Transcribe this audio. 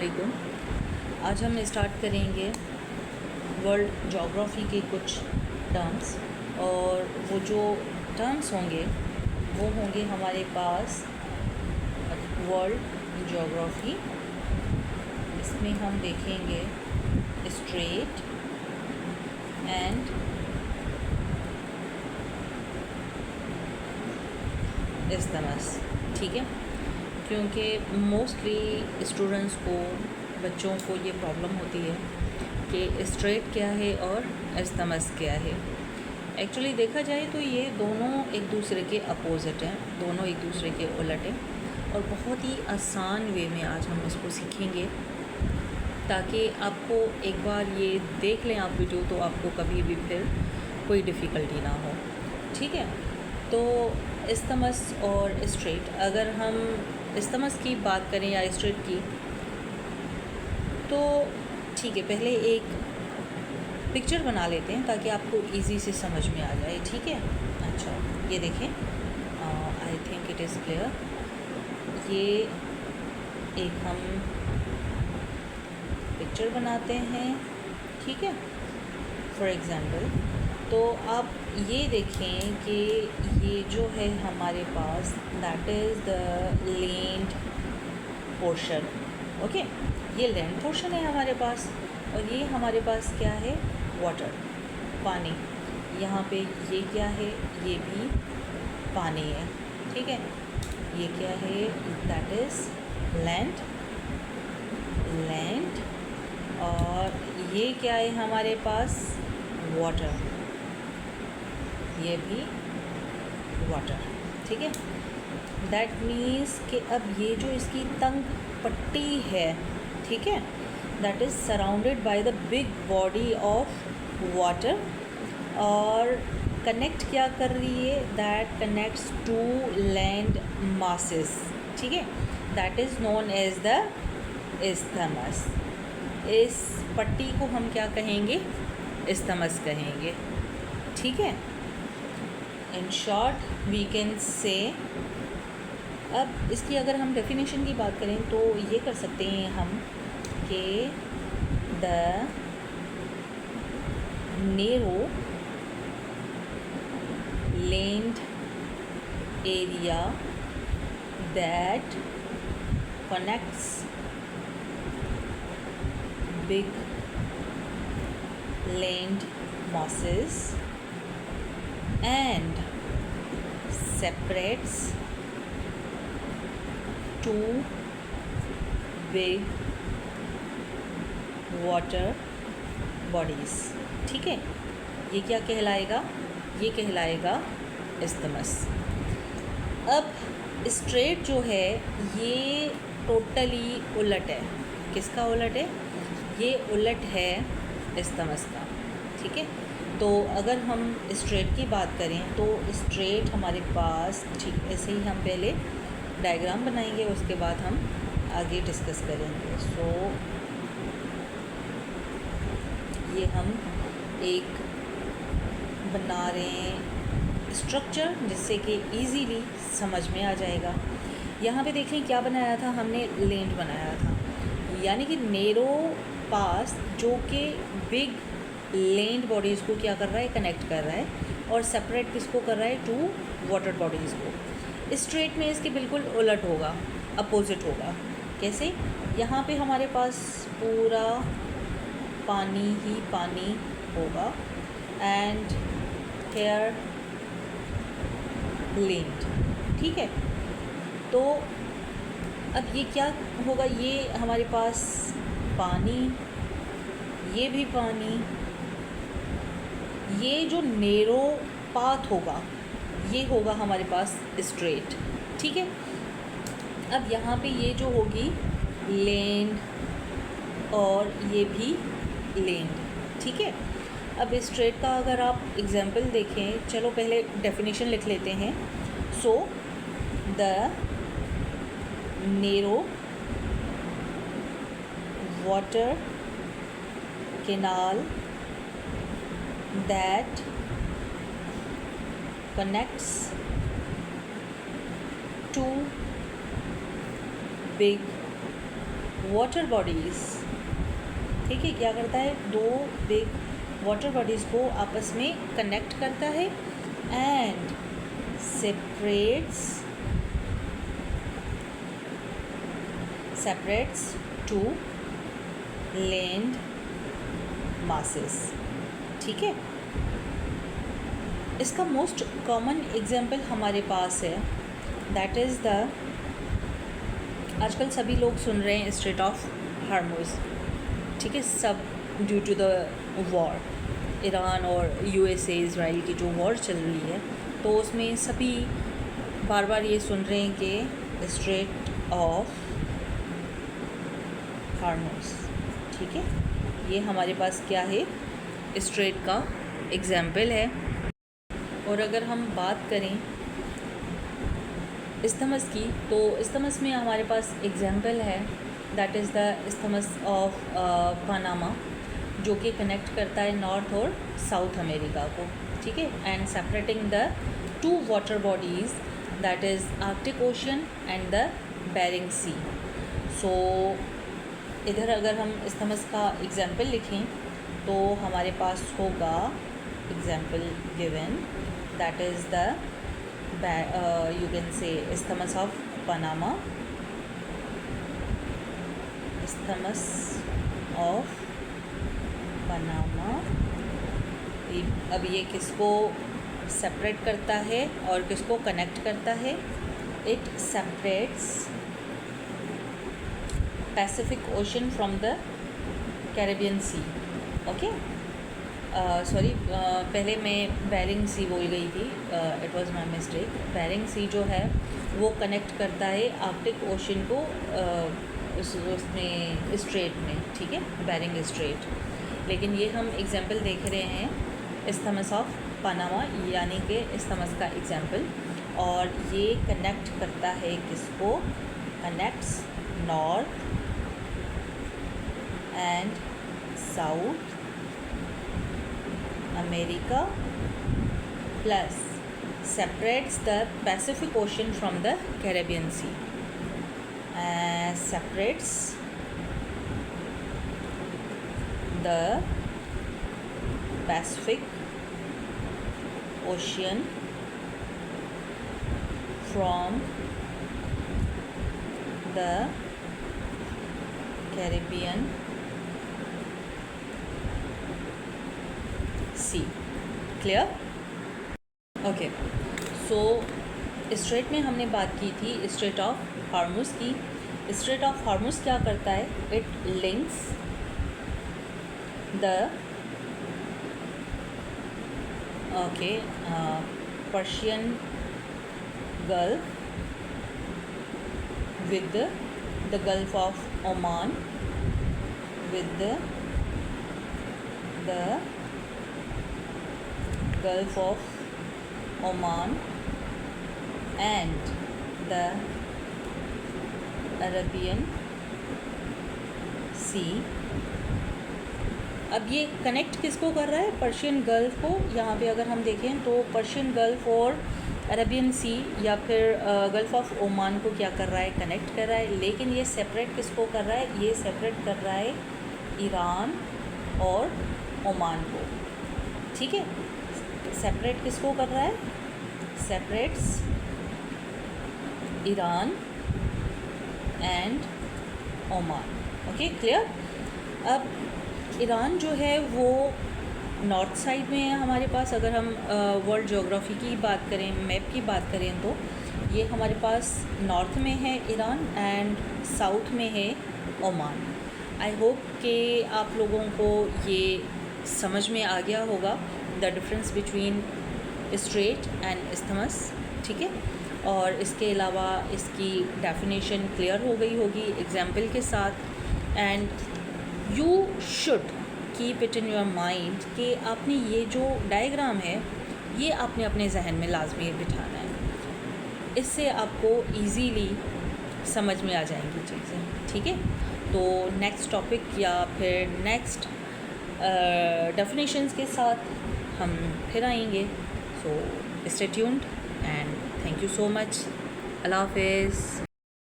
वालेकुम। आज हम स्टार्ट करेंगे वर्ल्ड ज्योग्राफी के कुछ टर्म्स, और वो जो टर्म्स होंगे वो होंगे हमारे पास वर्ल्ड ज्योग्राफी। इसमें हम देखेंगे स्ट्रेट एंड इस्थमस, ठीक है, क्योंकि मोस्टली स्टूडेंट्स को, बच्चों को ये प्रॉब्लम होती है कि स्ट्रेट क्या है और इस्थमस क्या है। एक्चुअली देखा जाए तो ये दोनों एक दूसरे के अपोजिट हैं, दोनों एक दूसरे के उलट हैं, और बहुत ही आसान वे में आज हम इसको सीखेंगे ताकि आपको एक बार ये देख लें आप वीडियो, तो आपको कभी भी फिर कोई डिफ़िकल्टी ना हो, ठीक है। तो इस्थमस और स्ट्रेट, अगर हम इस्थमस की बात करें या स्ट्रेट की, तो ठीक है, पहले एक पिक्चर बना लेते हैं ताकि आपको इजी से समझ में आ जाए, ठीक है। अच्छा, ये देखें, I think it is clear. ये एक हम पिक्चर बनाते हैं, ठीक है, फॉर एग्ज़ाम्पल। तो आप ये देखें कि ये जो है हमारे पास, that is the land portion, okay. ये लैंड पोर्शन है हमारे पास, और ये हमारे पास क्या है, वाटर, पानी। यहाँ पे ये क्या है, ये भी पानी है, ठीक है। ये क्या है, दैट इज़ लैंड, और ये क्या है हमारे पास, वाटर, ये भी वाटर, ठीक है। दैट मीन्स कि अब ये जो इसकी तंग पट्टी है, ठीक है, that is surrounded by the big body of water, और कनेक्ट क्या कर रही है, that connects to land masses, ठीक है। That is known as the isthmus. इस पट्टी को हम क्या कहेंगे, इस्थमस कहेंगे, ठीक है। In short we can say. अब इसकी अगर हम डेफिनेशन की बात करें तो ये कर सकते हैं हम कि the narrow land area that connects big land masses and separates two big water bodies, ठीक है। ये क्या कहलाएगा, ये कहलाएगा इस्थमस। अब स्ट्रेट जो है ये टोटली उलट है। किसका उलट है, ये उलट है इस्थमस का, ठीक है। तो अगर हम स्ट्रेट की बात करें तो स्ट्रेट हमारे पास, ठीक, ऐसे ही हम पहले डायग्राम बनाएंगे, उसके बाद हम आगे डिस्कस करेंगे। सो ये हम एक बना रहे हैं स्ट्रक्चर जिससे कि इजीली समझ में आ जाएगा। यहाँ पे देखें क्या बनाया था हमने, लैंड बनाया था, यानी कि नेरो पास जो कि बिग लैंड बॉडीज़ को क्या कर रहा है, कनेक्ट कर रहा है, और सेपरेट किसको कर रहा है, टू वाटर बॉडीज़ को। स्ट्रेट में इसके बिल्कुल उलट होगा, अपोजिट होगा। कैसे, यहाँ पे हमारे पास पूरा पानी ही पानी होगा, एंड हेयर लैंड, ठीक है। तो अब ये क्या होगा, ये हमारे पास पानी, ये भी पानी, ये जो नेरो पाथ होगा ये होगा हमारे पास स्ट्रेट, ठीक है। अब यहाँ पे ये जो होगी लैंड, और ये भी लैंड, ठीक है। अब स्ट्रेट का अगर आप एग्जांपल देखें, चलो पहले डेफिनेशन लिख लेते हैं। So the narrow water canal that connects two big water bodies, ठीक है, क्या करता है, दो बिग वाटर बॉडीज़ को आपस में कनेक्ट करता है and separates to land masses, ठीक है। इसका मोस्ट कॉमन एग्जाम्पल हमारे पास है, दैट इज़ द, आजकल सभी लोग सुन रहे हैं स्ट्रेट ऑफ हार्मुज़, ठीक है, सब due to the war, Iran और यूएसए इज़राइल की जो वॉर चल रही है, तो उसमें सभी बार बार ये सुन रहे हैं कि स्ट्रेट ऑफ हार्मुज़, ठीक है। ये हमारे पास क्या है, स्ट्रेट का एग्जाम्पल है। और अगर हम बात करें इस्थमस की, तो इस्थमस में हमारे पास एग्जाम्पल है, that is the isthmus of Panama, जो कि कनेक्ट करता है नॉर्थ और साउथ अमेरिका को, ठीक है, and separating the two water bodies, that is Arctic Ocean and the Bering Sea. So इधर अगर हम इस्थमस का एग्जाम्पल लिखें तो हमारे पास होगा example given, that is the you can say isthmus of Panama, isthmus of Panama। अब ये किसको सेपरेट करता है और किसको कनेक्ट करता है, it separates Pacific Ocean from the Caribbean Sea, okay, sorry, पहले मैं बेरिंग सी बोल गई थी, it was my mistake. Bering Sea जो है वो कनेक्ट करता है आर्कटिक ओशन को उसमें स्ट्रेट में, ठीक है, बेरिंग स्ट्रेट। लेकिन ये हम एग्जांपल देख रहे हैं इस्थमस ऑफ पनामा, यानी कि इस्थमस का एग्जांपल, और ये कनेक्ट करता है किसको, connects north and south America plus separates the Pacific Ocean from the Caribbean Sea, separates the Pacific Ocean from the Caribbean sea, clear, okay. So strait में हमने बात की थी स्ट्रेट ऑफ हार्मुज़ की। स्ट्रेट ऑफ हार्मुज़ क्या करता है, it links the Persian gulf with the Gulf of Oman, with the Gulf of Oman and the Arabian Sea। अब ये कनेक्ट किसको कर रहा है, पर्शियन गल्फ को। यहाँ पे अगर हम देखें तो पर्शियन गल्फ और अरबियन सी या फिर गल्फ ऑफ ओमान को क्या कर रहा है, कनेक्ट कर रहा है। लेकिन ये सेपरेट किसको कर रहा है, ये सेपरेट कर रहा है ईरान और ओमान को, ठीक है। सेपरेट किसको कर रहा है, separates Iran and Oman, okay, clear. अब ईरान जो है वो नॉर्थ साइड में है हमारे पास। अगर हम वर्ल्ड ज्योग्राफी की बात करें, मैप की बात करें, तो ये हमारे पास नॉर्थ में है ईरान एंड साउथ में है ओमान। आई होप कि आप लोगों को ये समझ में आ गया होगा the difference between straight and isthmus, ठीक है। और इसके अलावा इसकी डेफिनेशन क्लियर हो गई होगी एग्जाम्पल के साथ। And you should keep it in your mind कि आपने ये जो डायग्राम है ये आपने अपने जहन में लाजमी बिठाना है, इससे आपको इजीली समझ में आ जाएंगी चीज़ें, ठीक है। तो नेक्स्ट टॉपिक या फिर नेक्स्ट डेफिनेशंस के साथ हम फिर आएंगे। So stay tuned and thank you so much. अल्लाह हाफिज़।